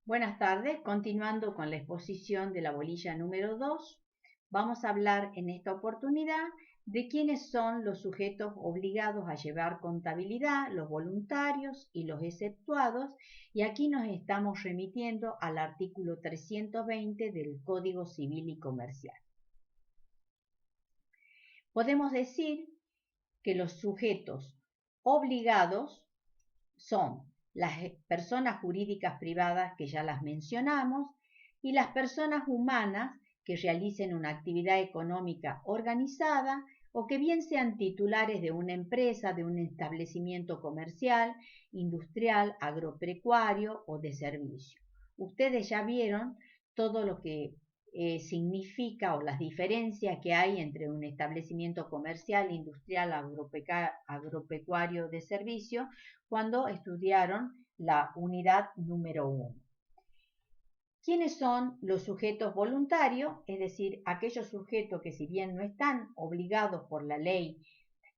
Buenas tardes, continuando con la exposición de la bolilla número 2, vamos a hablar en esta oportunidad de quiénes son los sujetos obligados a llevar contabilidad, los voluntarios y los exceptuados, y aquí nos estamos remitiendo al artículo 320 del Código Civil y Comercial. Podemos decir que los sujetos obligados son las personas jurídicas privadas que ya las mencionamos y las personas humanas que realicen una actividad económica organizada o que bien sean titulares de una empresa, de un establecimiento comercial, industrial, agropecuario o de servicio. Ustedes ya vieron todo lo que significa o las diferencias que hay entre un establecimiento comercial, industrial, agropecuario de servicio cuando estudiaron la unidad número 1. ¿Quiénes son los sujetos voluntarios? Es decir, aquellos sujetos que si bien no están obligados por la ley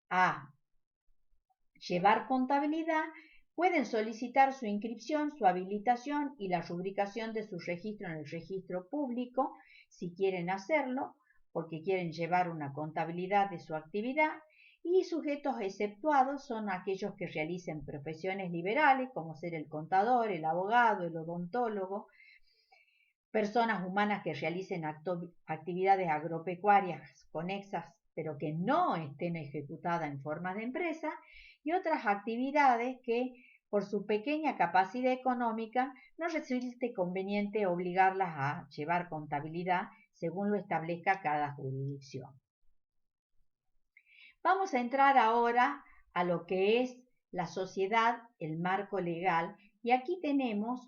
a llevar contabilidad, pueden solicitar su inscripción, su habilitación y la rubricación de su registro en el registro público, si quieren hacerlo, porque quieren llevar una contabilidad de su actividad, y sujetos exceptuados son aquellos que realicen profesiones liberales, como ser el contador, el abogado, el odontólogo, personas humanas que realicen actividades agropecuarias conexas, pero que no estén ejecutadas en forma de empresa, y otras actividades que por su pequeña capacidad económica no resulte conveniente obligarlas a llevar contabilidad según lo establezca cada jurisdicción. Vamos a entrar ahora a lo que es la sociedad, el marco legal, y aquí tenemos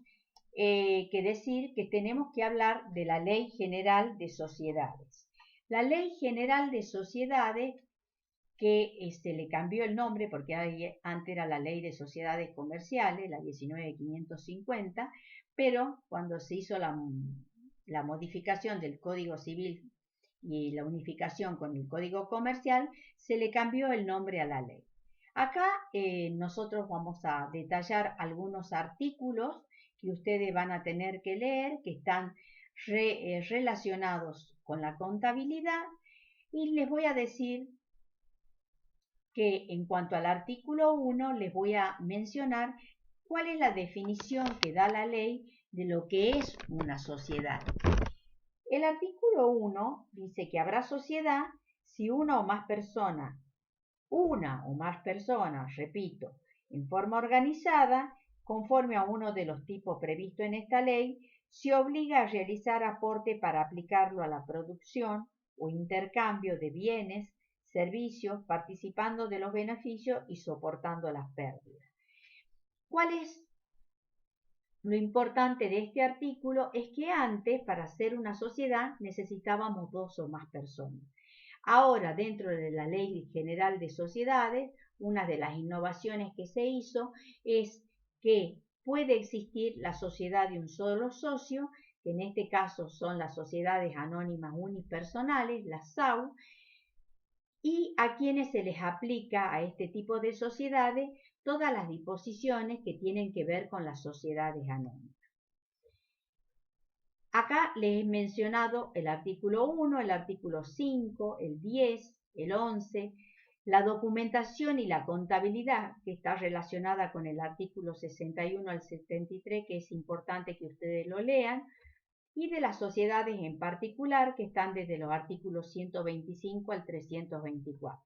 que decir que tenemos que hablar de la Ley General de Sociedades. La Ley General de Sociedades, que se le cambió el nombre porque antes era la Ley de Sociedades Comerciales, la 19.550, pero cuando se hizo la modificación del Código Civil y la unificación con el Código Comercial, se le cambió el nombre a la ley. Acá nosotros vamos a detallar algunos artículos que ustedes van a tener que leer, que están relacionados con la contabilidad, y les voy a decir que en cuanto al artículo 1 les voy a mencionar cuál es la definición que da la ley de lo que es una sociedad. El artículo 1 dice que habrá sociedad si una o más personas, repito, en forma organizada, conforme a uno de los tipos previstos en esta ley, se obliga a realizar aporte para aplicarlo a la producción o intercambio de bienes, servicios, participando de los beneficios y soportando las pérdidas. ¿Cuál es lo importante de este artículo? Es que antes, para ser una sociedad, necesitábamos 2 o más personas. Ahora, dentro de la Ley General de Sociedades, una de las innovaciones que se hizo es que puede existir la sociedad de un solo socio, que en este caso son las sociedades anónimas unipersonales, las SAU, y a quienes se les aplica a este tipo de sociedades todas las disposiciones que tienen que ver con las sociedades anónimas. Acá les he mencionado el artículo 1, el artículo 5, el 10, el 11, la documentación y la contabilidad, que está relacionada con el artículo 61 al 73, que es importante que ustedes lo lean, y de las sociedades en particular, que están desde los artículos 125 al 324.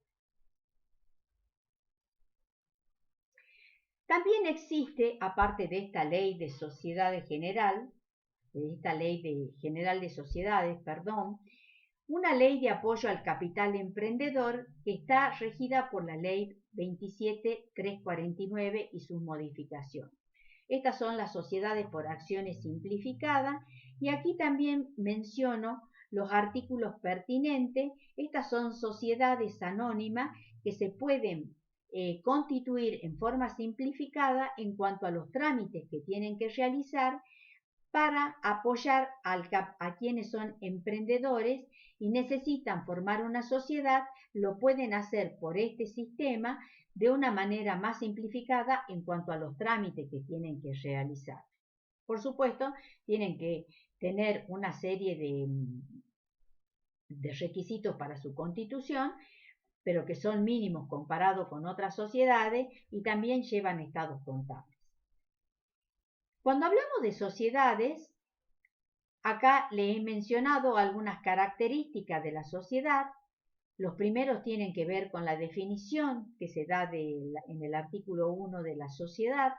También existe, aparte de esta ley de sociedades general, de esta ley general de sociedades, una ley de apoyo al capital emprendedor que está regida por la ley 27.349 y sus modificaciones. Estas son las sociedades por acciones simplificadas, y aquí también menciono los artículos pertinentes. Estas son sociedades anónimas que se pueden constituir en forma simplificada en cuanto a los trámites que tienen que realizar para apoyar a quienes son emprendedores y necesitan formar una sociedad. Lo pueden hacer por este sistema de una manera más simplificada en cuanto a los trámites que tienen que realizar. Por supuesto, tienen que tener una serie de requisitos para su constitución, pero que son mínimos comparados con otras sociedades y también llevan estados contables. Cuando hablamos de sociedades, acá le he mencionado algunas características de la sociedad. Los primeros tienen que ver con la definición que se da en el artículo 1 de la sociedad.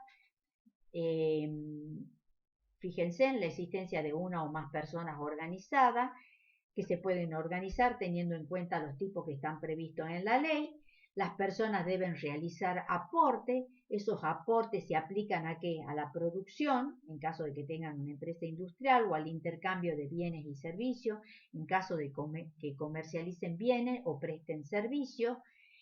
Fíjense en la existencia de una o más personas organizadas que se pueden organizar teniendo en cuenta los tipos que están previstos en la ley. Las personas deben realizar aportes. Esos aportes se aplican ¿a qué? A la producción, en caso de que tengan una empresa industrial, o al intercambio de bienes y servicios, en caso de que comercialicen bienes o presten servicios.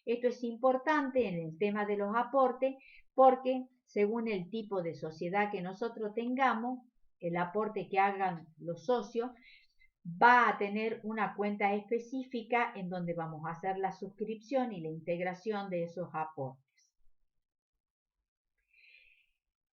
Esto es importante en el tema de los aportes porque según el tipo de sociedad que nosotros tengamos, el aporte que hagan los socios va a tener una cuenta específica en donde vamos a hacer la suscripción y la integración de esos aportes.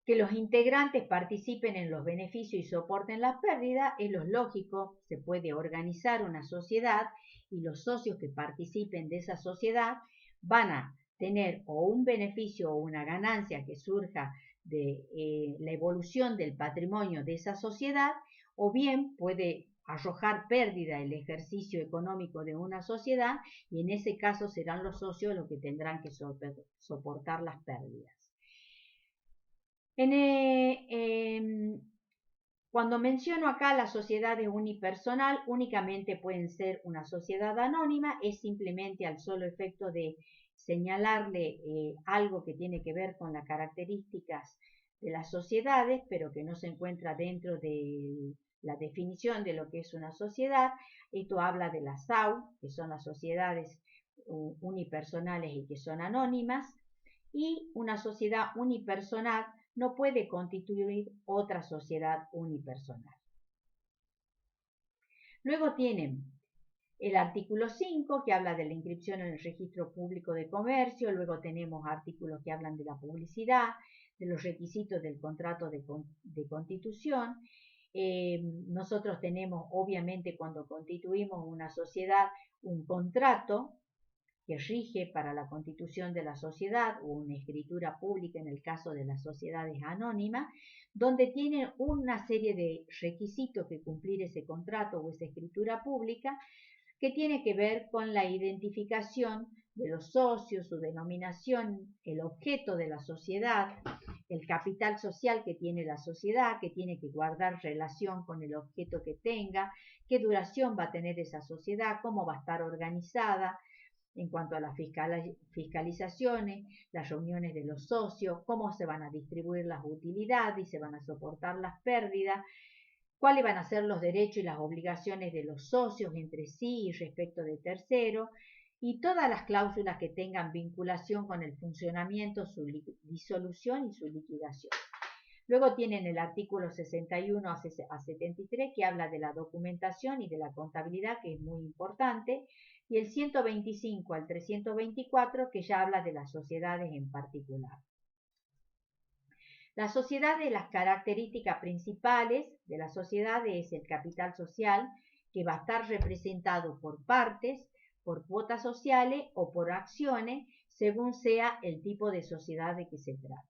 Que los integrantes participen en los beneficios y soporten las pérdidas es lo lógico. Se puede organizar una sociedad y los socios que participen de esa sociedad van a tener o un beneficio o una ganancia que surja de la evolución del patrimonio de esa sociedad, o bien puede arrojar pérdida el ejercicio económico de una sociedad, y en ese caso serán los socios los que tendrán que soportar las pérdidas. Cuando menciono acá las sociedades unipersonal, únicamente pueden ser una sociedad anónima, es simplemente al solo efecto de señalarle algo que tiene que ver con las características de las sociedades, pero que no se encuentra dentro de la definición de lo que es una sociedad. Esto habla de las SAU, que son las sociedades unipersonales y que son anónimas, y una sociedad unipersonal no puede constituir otra sociedad unipersonal. Luego tienen el artículo 5 que habla de la inscripción en el registro público de comercio. Luego tenemos artículos que hablan de la publicidad, de los requisitos del contrato de constitución. Nosotros tenemos, obviamente, cuando constituimos una sociedad, un contrato que rige para la constitución de la sociedad, o una escritura pública en el caso de las sociedades anónimas, donde tienen una serie de requisitos que cumplir ese contrato o esa escritura pública, que tiene que ver con la identificación de los socios, su denominación, el objeto de la sociedad, el capital social que tiene la sociedad, que tiene que guardar relación con el objeto que tenga, qué duración va a tener esa sociedad, cómo va a estar organizada en cuanto a las fiscalizaciones, las reuniones de los socios, cómo se van a distribuir las utilidades y se van a soportar las pérdidas, cuáles van a ser los derechos y las obligaciones de los socios entre sí y respecto de terceros, y todas las cláusulas que tengan vinculación con el funcionamiento, su disolución y su liquidación. Luego tienen el artículo 61 a 73 que habla de la documentación y de la contabilidad, que es muy importante, y el 125 al 324 que ya habla de las sociedades en particular. La sociedad, de las características principales de la sociedad es el capital social, que va a estar representado por partes, por cuotas sociales o por acciones, según sea el tipo de sociedad de que se trate.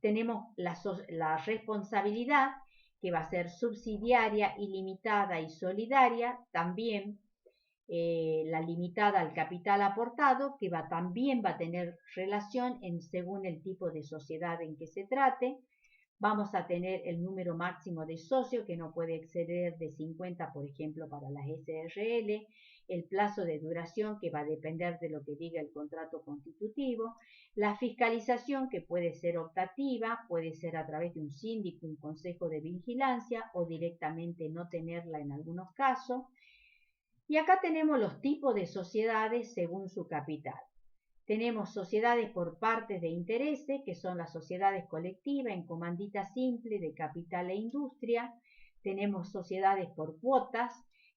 Tenemos la responsabilidad, que va a ser subsidiaria, ilimitada y solidaria. También la limitada al capital aportado, que también va a tener relación según el tipo de sociedad en que se trate. Vamos a tener el número máximo de socios, que no puede exceder de 50, por ejemplo, para las SRL, el plazo de duración, que va a depender de lo que diga el contrato constitutivo, la fiscalización, que puede ser optativa, puede ser a través de un síndico, un consejo de vigilancia, o directamente no tenerla en algunos casos. Y acá tenemos los tipos de sociedades según su capital. Tenemos sociedades por partes de intereses, que son las sociedades colectivas en comandita simple de capital e industria. Tenemos sociedades por cuotas,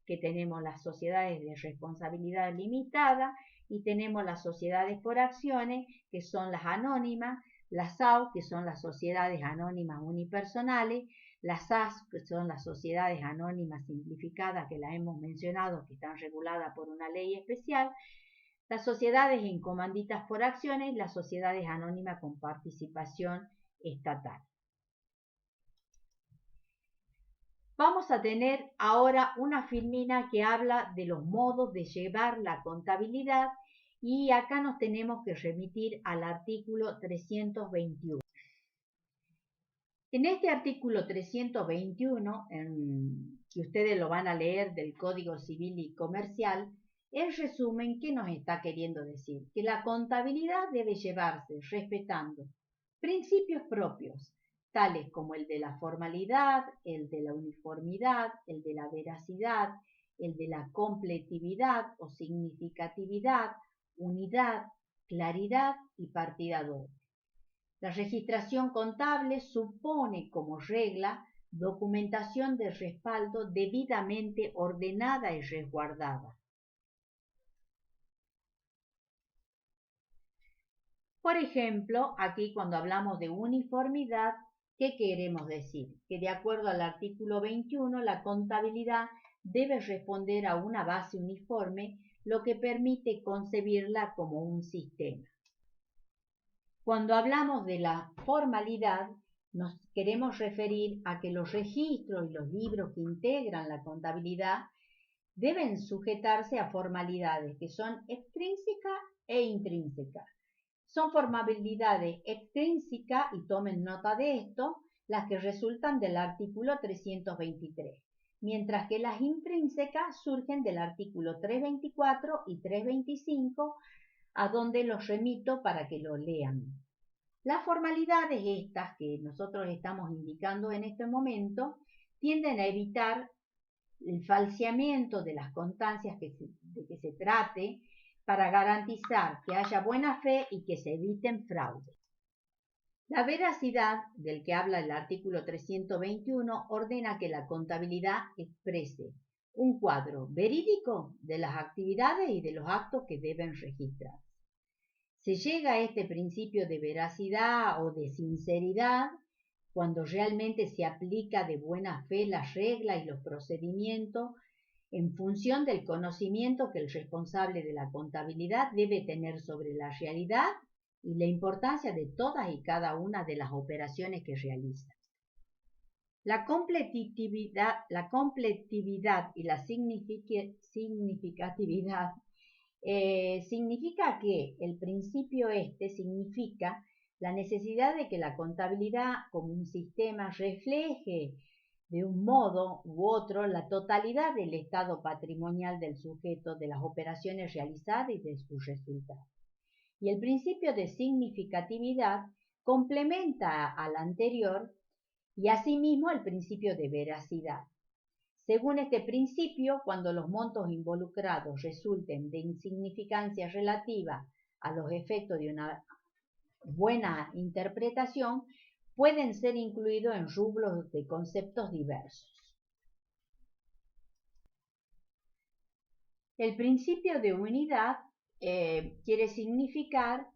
que tenemos las sociedades de responsabilidad limitada, y tenemos las sociedades por acciones, que son las anónimas, las SAO, que son las sociedades anónimas unipersonales, las SAS, que son las sociedades anónimas simplificadas, que las hemos mencionado, que están reguladas por una ley especial, las sociedades en comanditas por acciones, las sociedades anónimas con participación estatal. Vamos a tener ahora una filmina que habla de los modos de llevar la contabilidad y acá nos tenemos que remitir al artículo 321. En este artículo 321, que ustedes lo van a leer del Código Civil y Comercial, en resumen, ¿qué nos está queriendo decir? Que la contabilidad debe llevarse respetando principios propios, tales como el de la formalidad, el de la uniformidad, el de la veracidad, el de la completividad o significatividad, unidad, claridad y partida doble. La registración contable supone como regla documentación de respaldo debidamente ordenada y resguardada. Por ejemplo, aquí cuando hablamos de uniformidad, ¿qué queremos decir? Que de acuerdo al artículo 21, la contabilidad debe responder a una base uniforme, lo que permite concebirla como un sistema. Cuando hablamos de la formalidad, nos queremos referir a que los registros y los libros que integran la contabilidad deben sujetarse a formalidades que son extrínsecas e intrínsecas. Son formalidades extrínsecas, y tomen nota de esto, las que resultan del artículo 323, mientras que las intrínsecas surgen del artículo 324 y 325, a donde los remito para que lo lean. Las formalidades estas que nosotros estamos indicando en este momento tienden a evitar el falseamiento de las constancias de que se trate, para garantizar que haya buena fe y que se eviten fraudes. La veracidad, del que habla el artículo 321, ordena que la contabilidad exprese un cuadro verídico de las actividades y de los actos que deben registrar. Se llega a este principio de veracidad o de sinceridad cuando realmente se aplica de buena fe las reglas y los procedimientos en función del conocimiento que el responsable de la contabilidad debe tener sobre la realidad y la importancia de todas y cada una de las operaciones que realiza. La completividad y la significatividad significa que el principio significa la necesidad de que la contabilidad como un sistema refleje de un modo u otro la totalidad del estado patrimonial del sujeto, de las operaciones realizadas y de sus resultados. Y el principio de significatividad complementa al anterior y asimismo el principio de veracidad. Según este principio, cuando los montos involucrados resulten de insignificancia relativa a los efectos de una buena interpretación, pueden ser incluidos en rubros de conceptos diversos. El principio de unidad quiere significar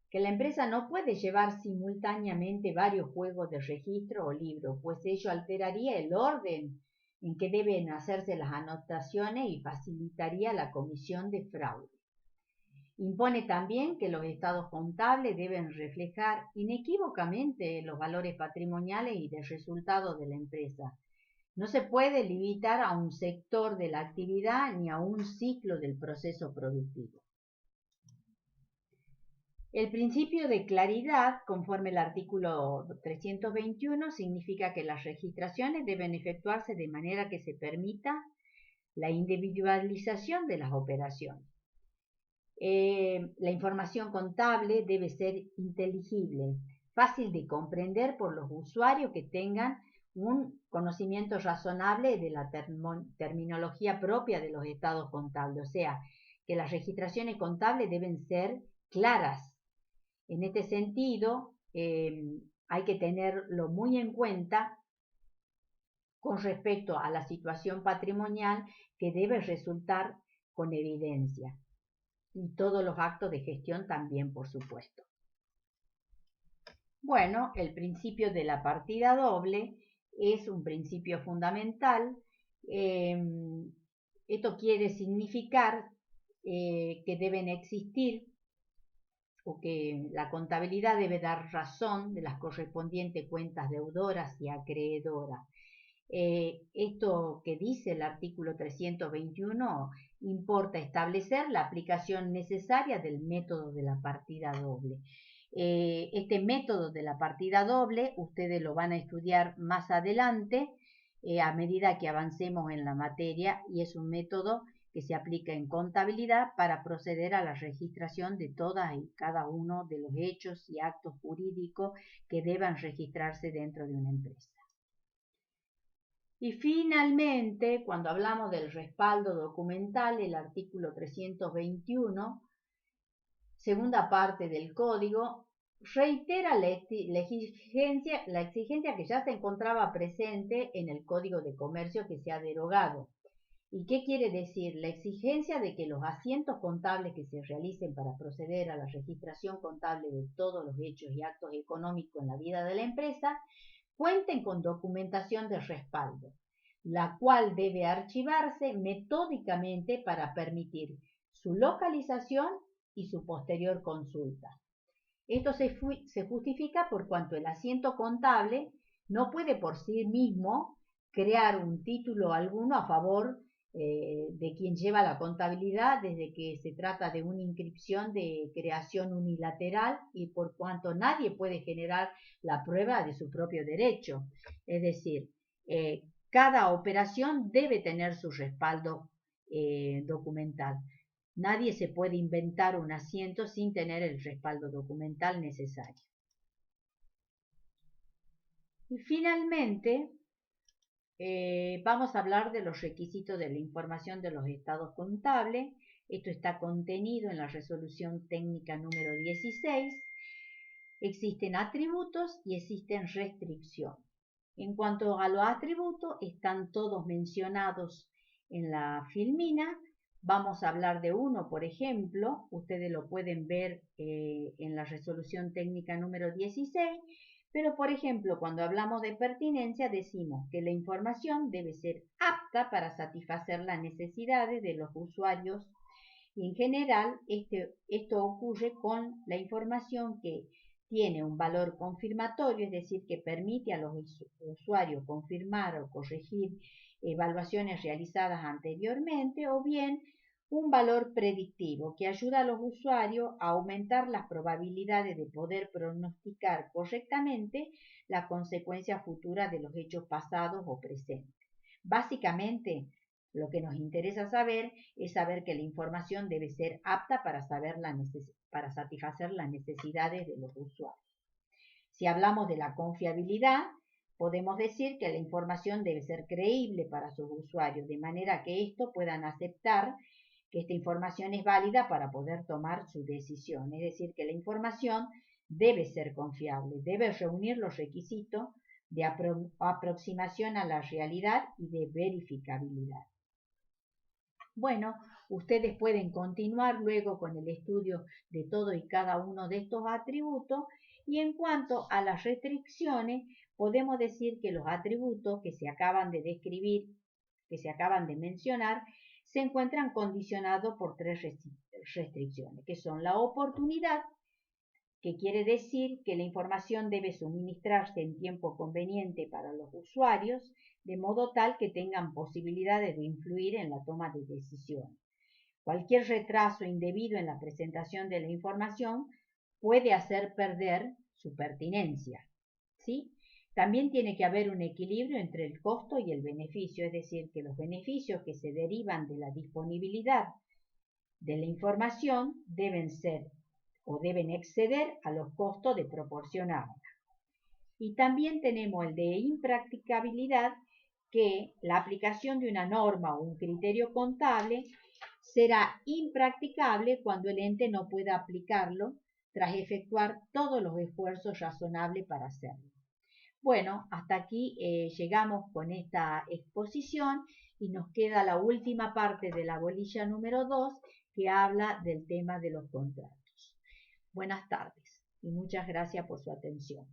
que la empresa no puede llevar simultáneamente varios juegos de registro o libros, pues ello alteraría el orden en que deben hacerse las anotaciones y facilitaría la comisión de fraude. Impone también que los estados contables deben reflejar inequívocamente los valores patrimoniales y de resultados de la empresa. No se puede limitar a un sector de la actividad ni a un ciclo del proceso productivo. El principio de claridad, conforme al artículo 321, significa que las registraciones deben efectuarse de manera que se permita la individualización de las operaciones. La información contable debe ser inteligible, fácil de comprender por los usuarios que tengan un conocimiento razonable de la terminología propia de los estados contables, o sea, que las registraciones contables deben ser claras. En este sentido, hay que tenerlo muy en cuenta con respecto a la situación patrimonial que debe resultar con evidencia. Y todos los actos de gestión también, por supuesto. Bueno, el principio de la partida doble es un principio fundamental. Esto quiere significar que deben existir o que la contabilidad debe dar razón de las correspondientes cuentas deudoras y acreedoras. Esto que dice el artículo 321 importa establecer la aplicación necesaria del método de la partida doble. Este método de la partida doble ustedes lo van a estudiar más adelante a medida que avancemos en la materia, y es un método que se aplica en contabilidad para proceder a la registración de todas y cada uno de los hechos y actos jurídicos que deban registrarse dentro de una empresa. Y finalmente, cuando hablamos del respaldo documental, el artículo 321, segunda parte del código, reitera la exigencia que ya se encontraba presente en el Código de Comercio que se ha derogado. ¿Y qué quiere decir? La exigencia de que los asientos contables que se realicen para proceder a la registración contable de todos los hechos y actos económicos en la vida de la empresa cuenten con documentación de respaldo, la cual debe archivarse metódicamente para permitir su localización y su posterior consulta. Esto se justifica por cuanto el asiento contable no puede por sí mismo crear un título alguno a favor de quien lleva la contabilidad, desde que se trata de una inscripción de creación unilateral y por cuanto nadie puede generar la prueba de su propio derecho. Es decir, cada operación debe tener su respaldo documental. Nadie se puede inventar un asiento sin tener el respaldo documental necesario. Y finalmente, vamos a hablar de los requisitos de la información de los estados contables. Esto está contenido en la resolución técnica número 16. Existen atributos y existen restricciones. En cuanto a los atributos, están todos mencionados en la filmina. Vamos a hablar de uno, por ejemplo, ustedes lo pueden ver en la resolución técnica número 16, pero por ejemplo, cuando hablamos de pertinencia, decimos que la información debe ser apta para satisfacer las necesidades de los usuarios y en general esto ocurre con la información que tiene un valor confirmatorio, es decir, que permite a los usuarios confirmar o corregir evaluaciones realizadas anteriormente, o bien un valor predictivo que ayuda a los usuarios a aumentar las probabilidades de poder pronosticar correctamente la consecuencia futura de los hechos pasados o presentes. Básicamente, lo que nos interesa saber es saber que la información debe ser apta para satisfacer las necesidades de los usuarios. Si hablamos de la confiabilidad, podemos decir que la información debe ser creíble para sus usuarios, de manera que estos puedan aceptar que esta información es válida para poder tomar su decisión. Es decir, que la información debe ser confiable, debe reunir los requisitos de aproximación a la realidad y de verificabilidad. Bueno, ustedes pueden continuar luego con el estudio de todo y cada uno de estos atributos, y en cuanto a las restricciones, podemos decir que los atributos que se acaban de describir, que se acaban de mencionar, se encuentran condicionados por tres restricciones, que son la oportunidad, que quiere decir que la información debe suministrarse en tiempo conveniente para los usuarios, de modo tal que tengan posibilidades de influir en la toma de decisiones. Cualquier retraso indebido en la presentación de la información puede hacer perder su pertinencia, ¿sí? También tiene que haber un equilibrio entre el costo y el beneficio, es decir, que los beneficios que se derivan de la disponibilidad de la información deben ser o deben exceder a los costos de proporcionarla. Y también tenemos el de impracticabilidad, que la aplicación de una norma o un criterio contable será impracticable cuando el ente no pueda aplicarlo tras efectuar todos los esfuerzos razonables para hacerlo. Bueno, hasta aquí llegamos con esta exposición y nos queda la última parte de la bolilla número 2, que habla del tema de los contratos. Buenas tardes. y muchas gracias por su atención.